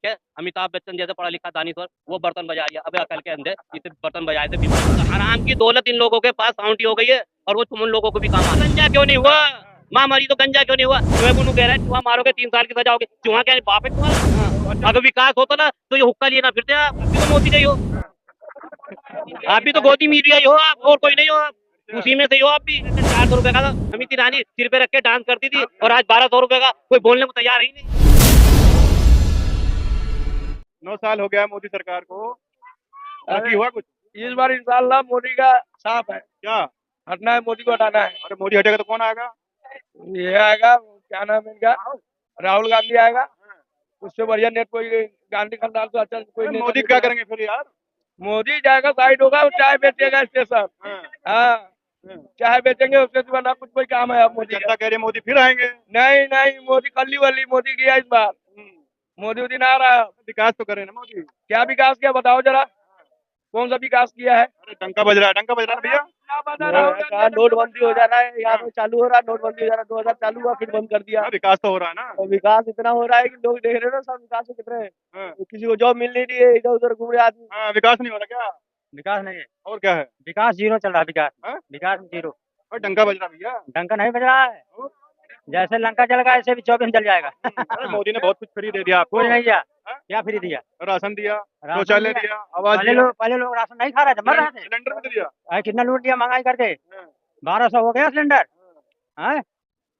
है, अमिताभ बच्चन जैसे पढ़ा लिखा दानिश्वर, वो बर्तन बजा रहा है। अबे अकल के अंधे, इसे बर्तन बजाए थे बीमार। हराम की दौलत इन लोगों के पास साउंटी हो गई है, और वो तुम उन लोगों को भी काम आ। गंजा क्यों नहीं हुआ? माँ मरी तो गंजा क्यों नहीं हुआ? तुम्हें को कह रहा है चूहा मारोगे 3 साल की सजा होगी। चूहा क्या बाप है तुम्हारा? अगर विकास होता ना तो ये हुक्का लिए ना फिरते आप। अभी तो मोदी गई हो, आप भी तो गोदी मीडिया ही हो आप, और कोई नहीं हो आप। उसी में से हो आप भी। 400 रुपए का था, अमित ईरानी सिर पे रख के डांस करती थी, और आज 1200 रुपए का कोई बोलने को तैयार ही नहीं। 9 साल हो गया है मोदी सरकार को, बाकी हुआ कुछ? इस बार इंशाल्लाह मोदी का साफ है, क्या? हटना है, मोदी को हटाना है। अरे मोदी हटेगा तो कौन आएगा? ये आएगा, क्या नाम है इनका, राहुल गांधी आएगा। उससे बढ़िया नेट कोई गांधी खानदान से अच्छा कोई अरे नेता मोदी नहीं क्या बना। करेंगे फिर यार? मोदी जाएगा, साइड होगा, चाय बेचेगा स्टेशन। हाँ, चाय बेचेंगे, उससे सिवा ना कुछ कोई काम है अब मोदी का। जनता कह रही है मोदी फिर आएंगे। नहीं नहीं, मोदी कल्ली वल्ली मोदी किया इस बार। मोदी उदिन आ रहा है। विकास तो करे ना मोदी। क्या विकास किया बताओ जरा, कौन सा विकास किया है? अरे डंका बज रहा है, डंका बज रहा है ना भैया। नोटबंदी हो जाना है, यहाँ पे चालू हो रहा है, नोटबंदी हो जाना, 2000 चालू हुआ, फिर बंद कर दिया। हाँ, विकास तो हो रहा है ना। और विकास इतना हो रहा है कि लोग देख रहे हो ना, सब विकास में कितने हैं। हाँ। तो किसी को जॉब मिल नहीं रही है, इधर उधर घूम रहे आदमी। हाँ, विकास नहीं हो रहा क्या? विकास नहीं है, और क्या है? विकास जीरो चल रहा है। विकास हाँ? विकास जीरो। और डंका बज रहा भैया। डंका नहीं बज रहा है, जैसे लंका जल गया ऐसे भी 24 में जल जाएगा। अरे मोदी ने बहुत कुछ फ्री दे दिया आपको। कुछ नहीं दिया। हाँ? क्या फ्री दिया? राशन दिया, राशन शौचालय दिया। दिया, आवास दिया, पहले लोग राशन नहीं खा रहे थे, मर रहे थे। सिलेंडर भी तो दिया। अरे कितना लूट दिया महंगाई करके, हाँ। 1200 हो गया सिलेंडर। हैं?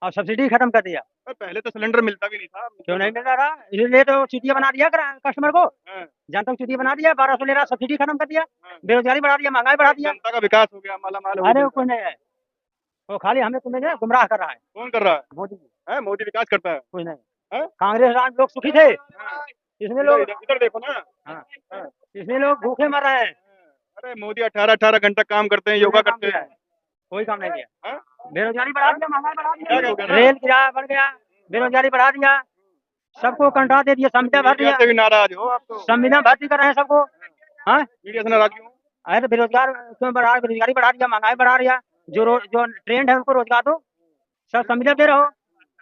और सब्सिडी खत्म कर दिया। अरे पहले तो सिलेंडर मिलता भी नहीं था। क्यों नहीं मिल रहा? इसलिए तो चुतिया बना दिया कस्टमर को। हाँ। जनता को चुतिया बना दिया, 1200 ले रहा, सब्सिडी खत्म कर दिया, हाँ। बेरोजगारी बढ़ा दिया, महंगाई बढ़ा दिया। जनता का विकास हो गया, माला माल हो अरे गया वो कोई नहीं है, वो खाली हमें तुम्हें जो है गुमराह कर रहा है। कौन कर रहा है? मोदी जी, मोदी विकास करता है। कोई नहीं। हाँ? कांग्रेस राज लोग सुखी थे, हाँ। इसमें लोग इधर देखो ना। हाँ, हाँ। इसमें लोग भूखे मर रहे हैं। अरे मोदी 18-18 घंटा काम करते हैं, योगा काम करते किया हैं। है, कोई काम नहीं किया। हाँ? बेरोजगारी बढ़ा दिया, महंगाई बढ़ा क्या दिया, हो गया ना? रेल किराया बढ़ गया, बेरोजगारी बढ़ा दिया, सबको कंट्रा दे दिया, संविदा भर मीडिया दिया, से भी नाराज हो आप तो। संविदा भर्ती कर रहे हैं सबको। हाँ, मीडिया से नाराज क्यों? अरे तो बेरोजगार क्यों बढ़ा, बेरोजगारी बढ़ा दिया, महंगाई बढ़ा दिया। जो ट्रेंड है उनको रोजगार दो, सब संविदा दे रहो।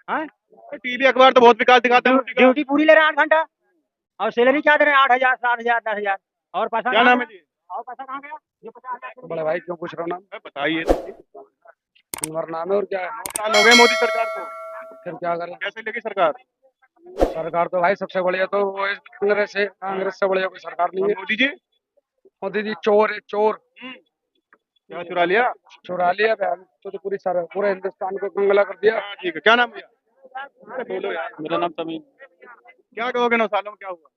हाँ, टीवी अखबार तो बहुत विकास दिखाते हैं मोदी का। ड्यूटी पूरी ले रहे हैं 8 घंटा, और सैलरी क्या दे रहे हैं? 8,000, 7,000, 10,000। और पैसा क्या कहाँ नाम है गया? जी? और पैसा कहाँ गया? ये 50,000 बड़ा भाई क्यों पूछ रहा हूँ नाम? बताइए। तुम्हारा नाम है और क्या है? 9 साल हो गए मोदी सरकार को, फिर क्या करें? कैसे लगी सरकार? सरकार तो भाई सबसे बढ़िया तो वो कांग्रेस है, कांग्रेस से बढ़िया कोई सरकार नहीं और है। मोदी जी? मोदी जी चोर है, चोर। क्या चुरा लिया? चुरा लिया बहन तो पूरी सारा पूरे हिंदुस्तान को कंगला कर दिया। हाँ, ठीक है। क्या नाम भैया? अरे बोलो यार। मेरा नाम तमीम। क्या कहोगे 9 सालों में क्या हुआ?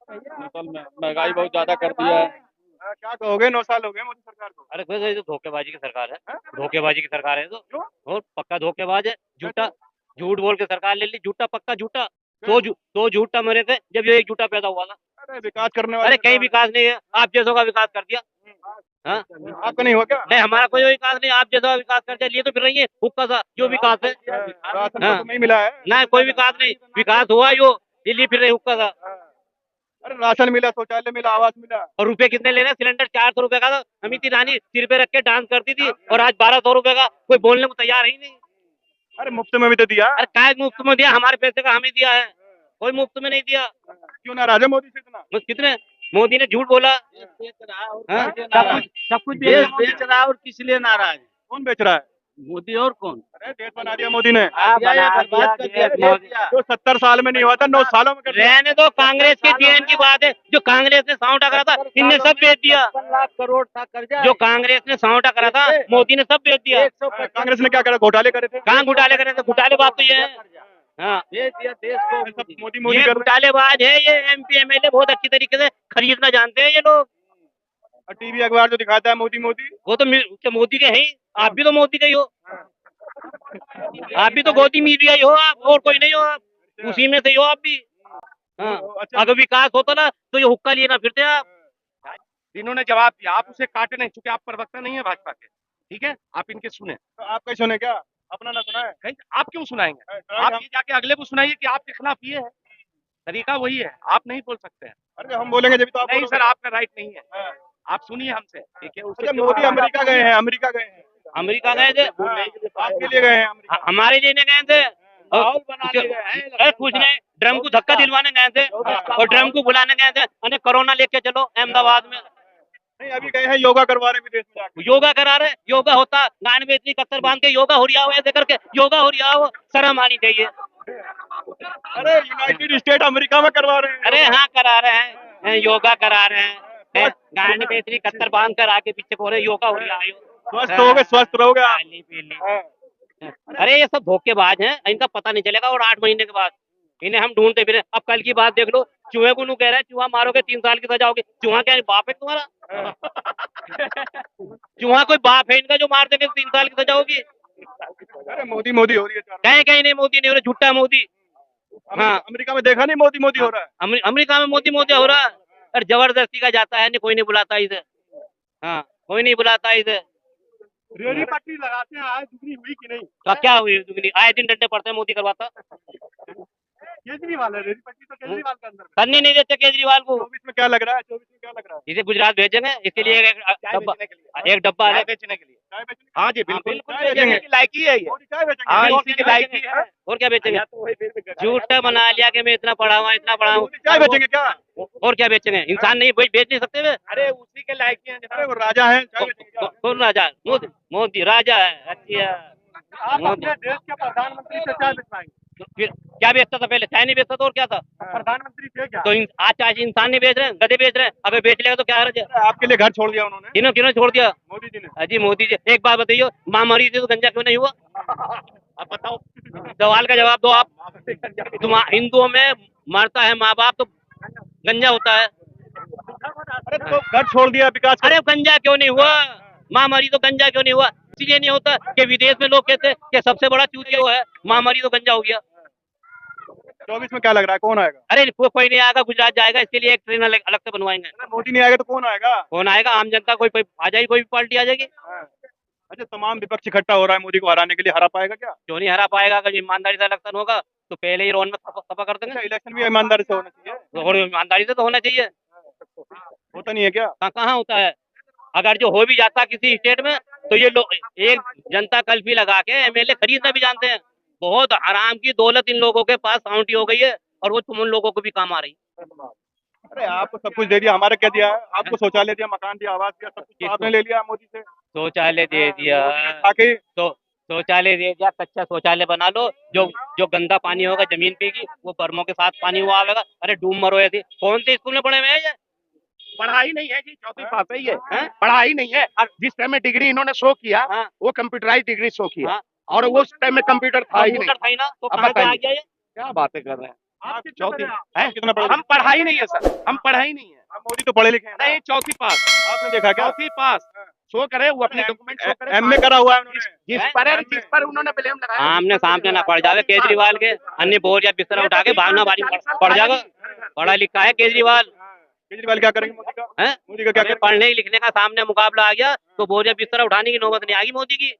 9 साल में महंगाई बहुत ज्यादा कर दिया है। क्या कहोगे 9 साल हो गए मोदी सरकार को? अरे फिर ये तो धोखेबाजी की सरकार है। हाँ? धोखेबाजी की सरकार है तो, क्यों? और पक्का धोखेबाज है। झूठा, झूठ बोल के सरकार ले ली, झूठा पक्का झूठा। तो झूठा मरे थे जब ये एक झूठा पैदा हुआ था। अरे विकास करने वाले अरे कहीं विकास नहीं है, आप जैसों का विकास कर दिया। हाँ, आपका नहीं हुआ क्या? नहीं हमारा कोई विकास नहीं, आप जैसा विकास कर दिया, लिए तो फिर रही है हुक्का सा जो विकास है। राशन हाँ। तो नहीं मिला है। ना कोई विकास नहीं, विकास हुआ जो ये लिए फिर रही हुक्का सा। अरे राशन मिला, शौचालय मिला, आवास मिला। और रुपए कितने ले रहे हैं? सिलेंडर 400 रुपए का था, अमित ईरानी सिर पे रख के डांस करती थी, और आज 1200 रुपए का कोई बोलने को तैयार ही नहीं। अरे मुफ्त में भी तो दिया। अरे काय मुफ्त में दिया? हमारे पैसे का हमें दिया है, कोई मुफ्त में नहीं दिया। क्यों नाराज है मोदी से इतना? बस कितने मोदी ने झूठ बोला। हाँ? सब कुछ देश बेच रहा है और किस लिए नाराज है? कौन बेच रहा है? मोदी और कौन? अरे देश बना दिया मोदी ने। दिया या बर्बाद कर दिया, बेच दिया। जो 70 साल में नहीं हुआ था 9 सालों में कर दिया। रहने दो, कांग्रेस के चयन की बात है। जो कांग्रेस ने साउंटा करा था, इनने सब बेच दिया। 55 लाख करोड़ था कर्जा। जो कांग्रेस ने साउंटा करा था, मोदी ने सब बेच दिया। कांग्रेस ने क्या करा? घोटाले करे थे। कहाँ घोटाले करे थे? घोटाले बात तो ये है। हाँ, बेच दिया देश को। सब मोदी मोदी ये कर रहे घोटालेबाज है। ये एमपी एमएलए बहुत अच्छी तरीके से खरीदना जानते हैं ये लोग। हैं। टीवी अखबार जो दिखाता है मोदी मोदी। वो तो मोदी के हैं ही। आप भी तो मोदी के ही हो, आप भी तो गोदी मीडिया ही हो आप, और कोई नहीं हो आप, उसी में से ही हो आप भी। हाँ, अच्छा। अगर विकास होता ना तो ये हुक्का लिए ना फिरते आप। इन्होंने जवाब दिया, आप उसे काटे नहीं, क्योंकि आप प्रवक्ता नहीं है भाजपा के। ठीक है, आप इनके सुने। तो आप कैसे सुने? क्या अपना ना सुना है? कहीं आप क्यों सुनाएंगे? आप ये जाके अगले को सुनाइए कि आपके खिलाफ ये है। तरीका वही है, आप नहीं बोल सकते हैं। अरे हम बोलेंगे जब तो आप नहीं बोलोगे। सर, आपका राइट नहीं है। हाँ। आप सुनिए हमसे, ठीक है? अच्छा, मोदी अमेरिका गए हैं, अमेरिका गए हैं। अमेरिका गए थे, आपके लिए गए हैं अमेरिका। हमारे लेने गए थे। माहौल बनाने गए हैं अरे कुछ नहीं, ड्रम को धक्का दिलवाने गए थे और ड्रम को बुलाने गए थे, अरे कोरोना लेके चलो अहमदाबाद में। नहीं अभी गए हैं योगा करवा रहे हैं विदेश में जाके। योगा करा रहे, योगा होता गांड में इतनी कत्तर बांध के योगा हो रहा हो, ऐसे करके योगा हो रहा हो, शर्म आनी चाहिए। अरे यूनाइटेड स्टेट अमेरिका में करवा रहे हैं। अरे हाँ करा रहे हैं, योगा करा रहे हैं, गांड में इतनी कत्तर बांध कर आगे पीछे बोल रहे योगा हो रहा है। स्वस्थ रहोगे आप। खाली पीली। अरे ये सब धोखेबाज हैं, इनका पता नहीं चलेगा और 8 महीने के बाद इन्हें हम ढूंढते फिरे। अब कल की बात देख लो, चूहे को कह रहे हैं चूहा मारोगे 3 साल की सजा होगी। चूहा क्या बाप है तुम्हारा? चूहा कोई बाप है इनका जो मार देंगे 3 साल की सजा होगी? अरे मोदी मोदी हो रही है चारों कहीं कहीं नहीं, मोदी नहीं हो रहा, झूठा मोदी। तरफ। हाँ। अमेरिका में देखा नहीं मोदी मोदी हो रहा है। अमेरिका में मोदी मोदी हो रहा है, और जबरदस्ती का जाता है, नहीं कोई नहीं बुलाता इसे। हाँ कोई नहीं बुलाता इसे। रेडी पट्टी लगाते हैं, आज दुगनी हुई कि नहीं? तो क्या हुई दुगनी? आए दिन डंडे पड़ते हैं, मोदी करवाता। केजरीवाल है, रेडी पट्टी तो केजरीवाल के अंदर। करने नहीं देते केजरीवाल को। 24 में क्या लग रहा है? 24 में क्या लग रहा है? इसे गुजरात भेजेंगे, इसके लिए एक डब्बा अलग बेचने के लिए। चाय बेचने? हाँ जी बिल्कुल चाय बेचेंगे। लायकी है ये। मोदी चाय बेचेंगे। हाँ, और इसी की क्या लायकी बेचेंगे? है। और क्या बेचेंगे? तो झूठा बना लिया कि मैं इतना पढ़ा हुआ, इतना पढ़ा हूँ। मोदी चाय बेचेंगे क्या? और क्या बेचेंगे? इंसान नहीं बेच नहीं सकते वे। अरे उसी के लायकी है। अरे वो राजा है, चाय बेचेंगे क्या? कौन राजा? मोदी राजा है। अच्छा आप मोदी। अपने देश के प्रधानमंत्री से चाय बेचवाएंगे। तो फिर क्या बेचता था पहले? चाय नहीं बेचता था और क्या था? प्रधानमंत्री थे क्या? तो आज इंसान नहीं बेच रहे हैं, गधे बेच रहे हैं। अबे बेच लेगा तो क्या हर्ज है? आपके लिए घर छोड़ दिया उन्होंने, किन्होंने किन्होंने छोड़ दिया? मोदी जी ने। अजी मोदी जी, एक बात बताइए, महामारी थी तो गंजा क्यों नहीं हुआ? अब बताओ, सवाल का जवाब दो आप। तुम हिंदुओं में मरता है माँ बाप तो गंजा होता है। अरे तो घर छोड़ दिया विकास अरे गंजा क्यों नहीं हुआ? महामारी तो गंजा क्यों नहीं हुआ? इसलिए नहीं होता कि विदेश में लोग कहते हैं कि सबसे बड़ा चूतिया वो है, महामारी तो गंजा हो गया। 24 में क्या लग रहा है कौन आएगा? अरे कोई नहीं आएगा, गुजरात जाएगा, इसके लिए एक ट्रेन अलग से बनवाएंगे। अरे मोदी नहीं आएगा तो कौन आएगा? कौन आएगा? आम जनता कोई आ जाएगी, कोई भी पार्टी आ जाएगी। अच्छा तमाम विपक्ष इकट्ठा हो रहा है मोदी को हराने के लिए, हरा पाएगा क्या? क्यों नहीं हरा पाएगा? अगर ईमानदारी से इलेक्शन होगा तो पहले ही रोन में सफा कर देंगे। अच्छा इलेक्शन भी ईमानदारी से होना चाहिए। और ईमानदारी से तो होना चाहिए। होता नहीं है क्या? कहाँ होता है? अगर जो हो भी जाता किसी स्टेट में तो ये लोग एक जनता कल्फी लगा के एमएलए खरीदना भी जानते हैं। बहुत हराम की दौलत इन लोगों के पास साउंटी हो गई है, और वो तुम उन लोगों को भी काम आ रही। अरे आपको सब कुछ दे दिया, हमारा क्या दिया है? आपको शौचालय दिया, मकान दिया, आवास दिया, सब कुछ तो आपने ले लिया मोदी से। शौचालय दे दिया, ताकि तो शौचालय दे दिया, कच्चा शौचालय बना लो, जो गंदा पानी होगा जमीन पे की वो बर्मों के साथ पानी हुआ आवेगा। अरे डूब मरो ऐसे। कौन से स्कूल में पढ़े हुए हैं ये? पढ़ाई नहीं है जी, चौथी पास है ये। पढ़ाई नहीं है। और जिस टाइम में डिग्री इन्होंने शो किया हाँ। वो कंप्यूटराइज डिग्री शो किया, हाँ। और वो उस टाइम में कंप्यूटर था ही नहीं। कंप्यूटर था ही ना, तो अब कहाँ से आ बताइए। गया ये? क्या बातें कर रहे हैं? आप चौथी कितना पढ़े? हम पढ़ाई नहीं है सर, हम पढ़ाई नहीं है। आप मोदी तो पढ़े लिखे हैं ना? नहीं, चौथी पास। आपने देखा क्या? चौथी पास शो करे, वो अपने डॉक्यूमेंट शो करे। एमए करा हुआ है उन्होंने। जिस पर उन्होंने ब्लेम लगाया, आमने सामने ना पड़ जावे केजरीवाल के, अन्य बोर या बिस्तर उठा के भागना बारी पड़ जाएगा। पढ़ा लिखा है केजरीवाल। केजरीवाल क्या करेंगे मोदी का? हैं? मोदी का क्या अगर करेंगे? पढ़ने लिखने का सामने मुकाबला आ गया तो बोर या बिस्तर उठाने की नौबत नहीं आएगी मोदी की।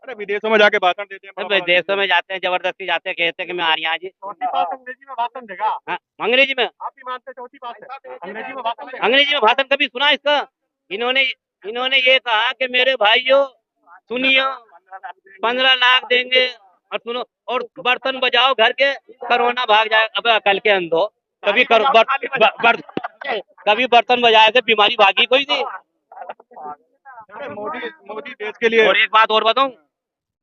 अरे विदेशों में जाके भाषण देते हैं। अब देशों में जाते हैं, जबरदस्ती जाते हैं, कहते हैं कि मैं आ रही हूँ आज। चौथी पास अंग्रेजी में भाषण देगा। हाँ, अंग्रेजी में? आप भी मानते हैं चौथी पास है? अंग्रेजी में भाषण देगा। अंग्रेजी में भाषण कभी सुना इसका? इन्होंने ये कहा कि मेरे भाइयों सुनिए, 15 लाख देंगे और सुनो, और बर्तन बजाओ घर के, कोरोना भाग जाए। अब अकल के अंधो, कभी बर्तन बजाए से बीमारी भागी कोई नहीं। अरे मोदी देश के लिए। और एक बात और बताऊं,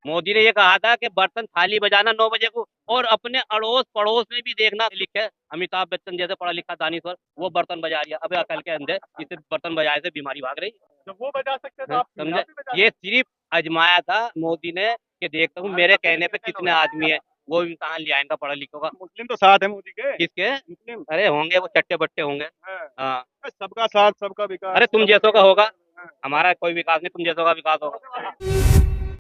मोदी ने ये कहा था कि बर्तन थाली बजाना 9 बजे को, और अपने अड़ोस पड़ोस में भी देखना लिखे अमिताभ बच्चन जैसे पढ़ा लिखा दानीश्वर वो बर्तन बजा रहा। अबे अकल के अंधे, इसे बर्तन बजाए से बीमारी भाग रही। जब वो बजा सकते हैं तो आप समझे? ये सिर्फ आजमाया था मोदी ने कि देखता हूँ मेरे कहने पे कितने आदमी है, वो इम्तहान लिया इनका पढ़ा लिखों का। मुस्लिम तो साथ है मोदी के। किसके? मुस्लिम। अरे होंगे वो चट्टे बट्टे होंगे। हाँ। हाँ। सबका साथ सबका विकास। अरे तुम जैसों का होगा, हमारा कोई विकास नहीं, तुम जैसों का विकास होगा।